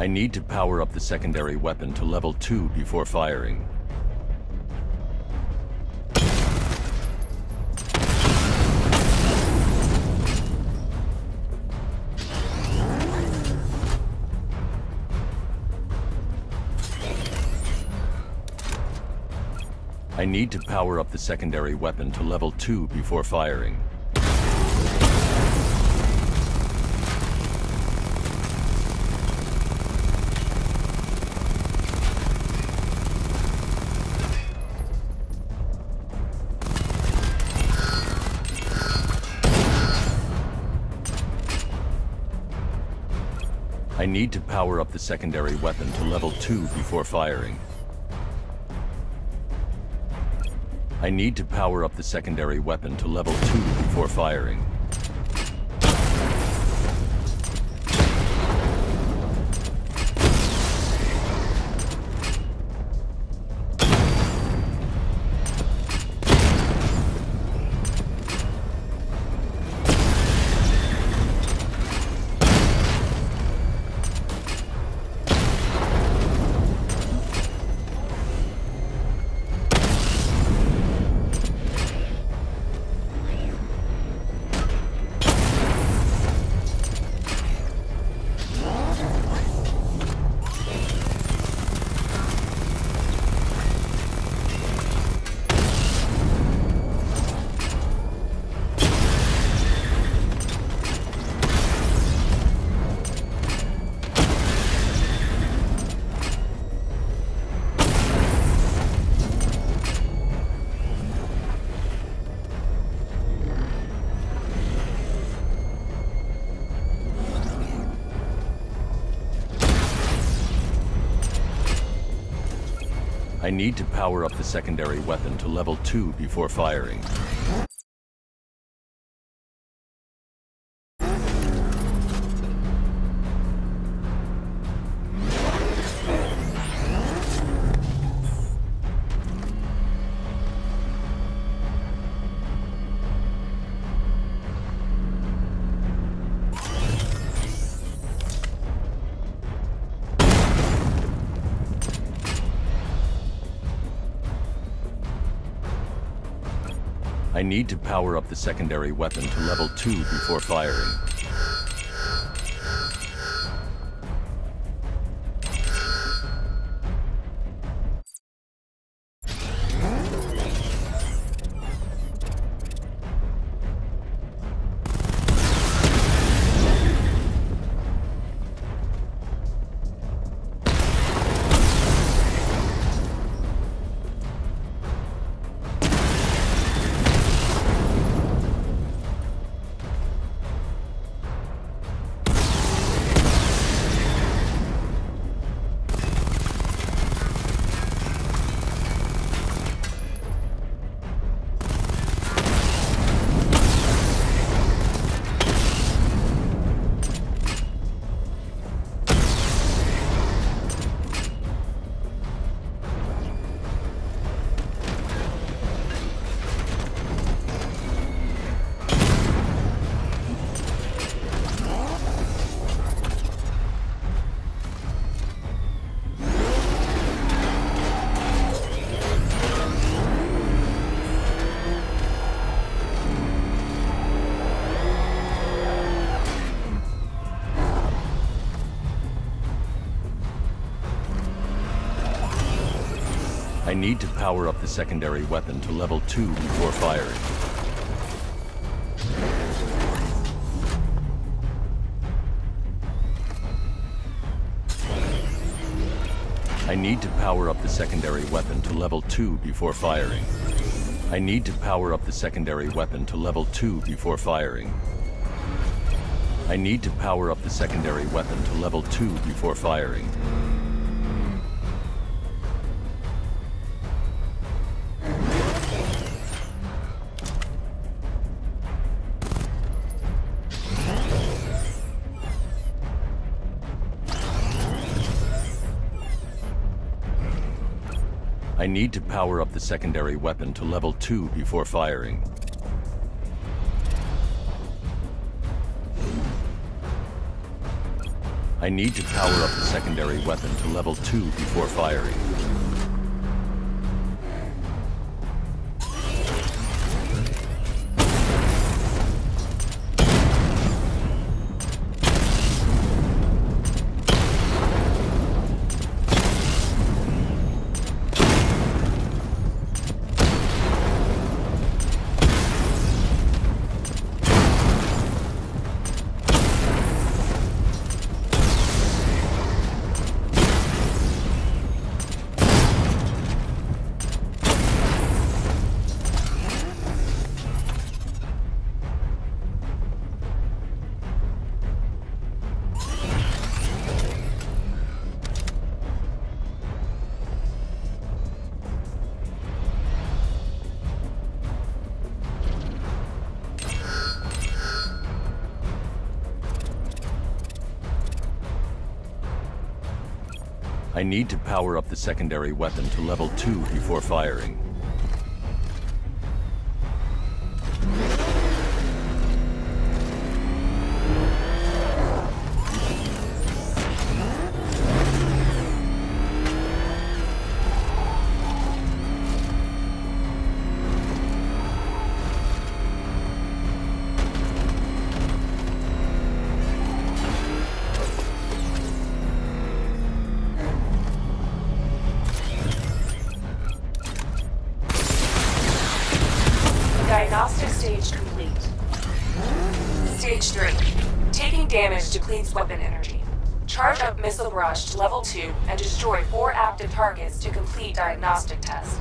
I need to power up the secondary weapon to level 2 before firing. I need to power up the secondary weapon to level 2 before firing. I need to power up the secondary weapon to level 2 before firing. I need to power up the secondary weapon to level 2 before firing. I need to power up the secondary weapon to level 2 before firing. I need to power up the secondary weapon to level 2 before firing. I need to power up the secondary weapon to level 2 before firing. I need to power up the secondary weapon to level 2 before firing. I need to power up the secondary weapon to level 2 before firing. I need to power up the secondary weapon to level 2 before firing. I need to power up the secondary weapon to level 2 before firing. I need to power up the secondary weapon to level 2 before firing. I need to power up the secondary weapon to level 2 before firing. Diagnostic stage complete. Stage 3. Taking damage depletes weapon energy. Charge up missile barrage to level 2 and destroy 4 active targets to complete diagnostic test.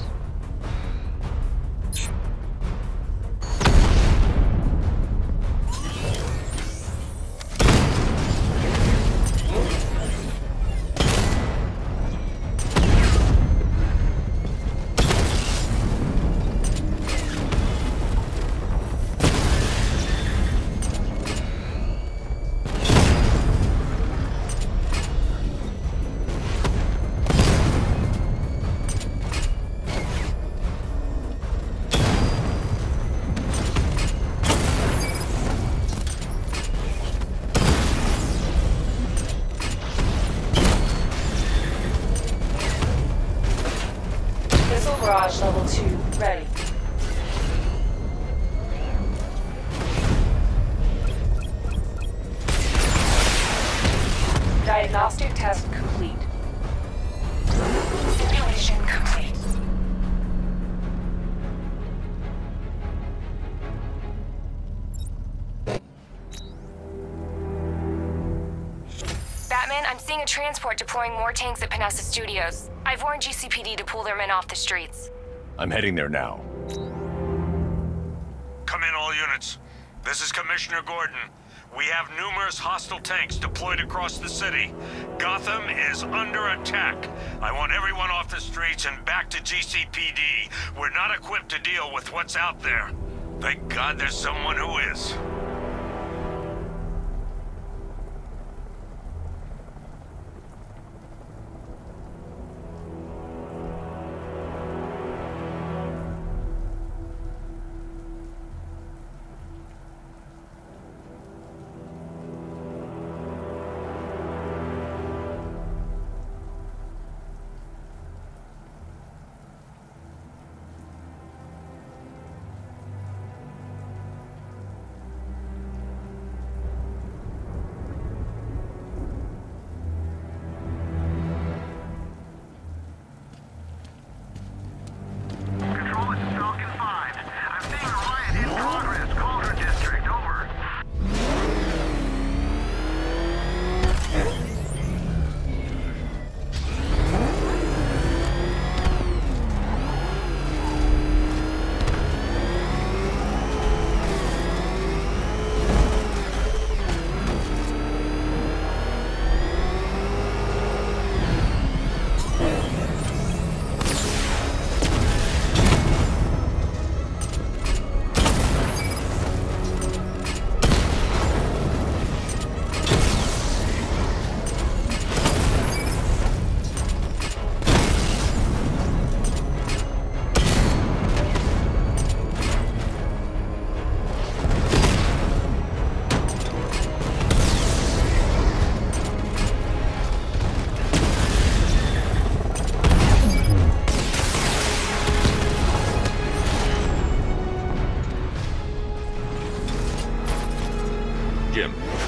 Barrage level 2 ready. Diagnostic test complete. Simulation complete. Batman, I'm seeing a transport deploying more tanks at Panessa Studios. I've warned GCPD to pull their men off the streets. I'm heading there now. Come in, all units. This is Commissioner Gordon. We have numerous hostile tanks deployed across the city. Gotham is under attack. I want everyone off the streets and back to GCPD. We're not equipped to deal with what's out there. Thank God there's someone who is.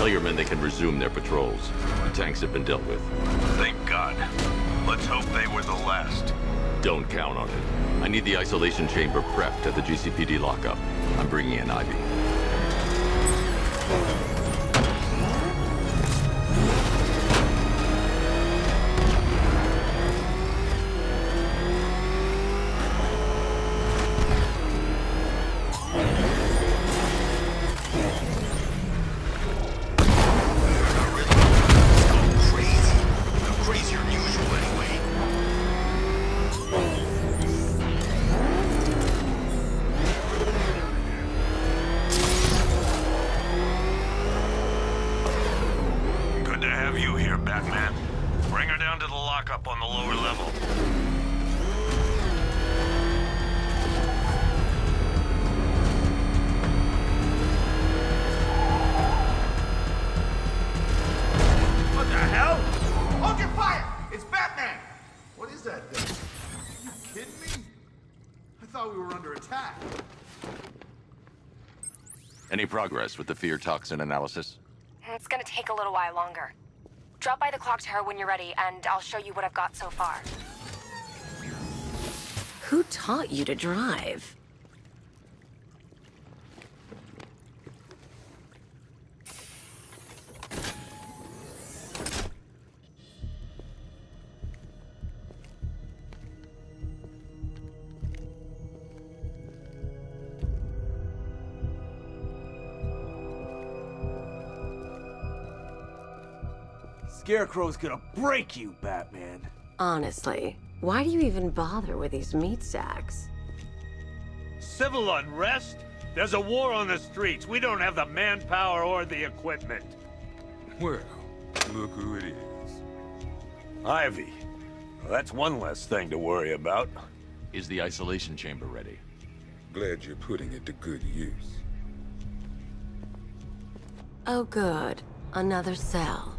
Tell your men they can resume their patrols. The tanks have been dealt with. Thank God. Let's hope they were the last. Don't count on it. I need the isolation chamber prepped at the GCPD lockup. I'm bringing in Ivy. Any progress with the fear toxin analysis? It's gonna take a little while longer. Drop by the clock tower when you're ready, and I'll show you what I've got so far. Who taught you to drive? Scarecrow's gonna break you, Batman. Honestly, why do you even bother with these meat sacks? Civil unrest? There's a war on the streets. We don't have the manpower or the equipment. Well, look who it is. Ivy. Well, that's one less thing to worry about. Is the isolation chamber ready? Glad you're putting it to good use. Oh good, another cell.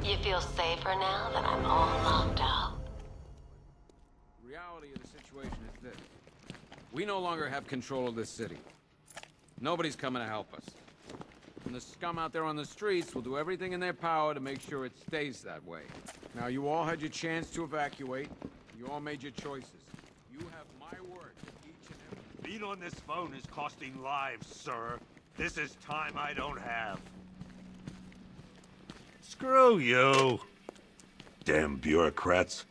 You feel safer now that I'm all locked out? Reality of the situation is this. We no longer have control of this city. Nobody's coming to help us. And the scum out there on the streets will do everything in their power to make sure it stays that way. Now, you all had your chance to evacuate. You all made your choices. You have my word that each and every... Being on this phone is costing lives, sir. This is time I don't have. Screw you. Damn bureaucrats.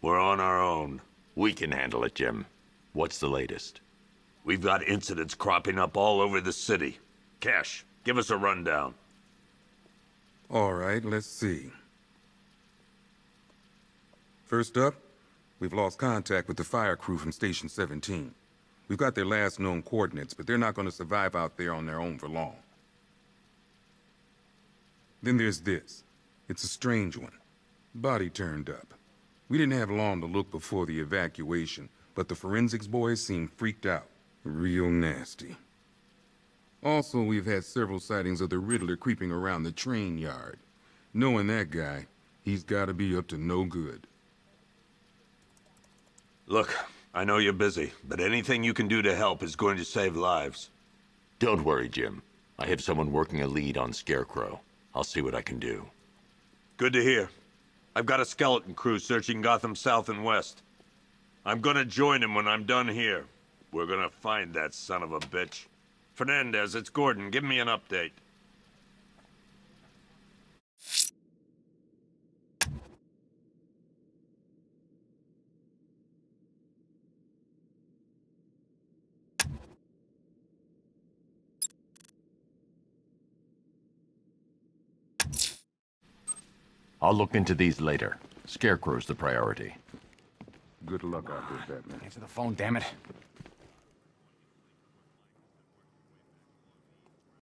We're on our own. We can handle it, Jim. What's the latest? We've got incidents cropping up all over the city. Cash, give us a rundown. All right, let's see. First up, we've lost contact with the fire crew from Station 17. We've got their last known coordinates, but they're not going to survive out there on their own for long. Then there's this. It's a strange one. Body turned up. We didn't have long to look before the evacuation, but the forensics boys seemed freaked out. Real nasty. Also, we've had several sightings of the Riddler creeping around the train yard. Knowing that guy, he's gotta be up to no good. Look, I know you're busy, but anything you can do to help is going to save lives. Don't worry, Jim. I have someone working a lead on Scarecrow. I'll see what I can do. Good to hear. I've got a skeleton crew searching Gotham South and West. I'm gonna join him when I'm done here. We're gonna find that son of a bitch. Fernandez, it's Gordon. Give me an update. I'll look into these later. Scarecrow's the priority. Good luck out there, Batman. Answer the phone, damn it.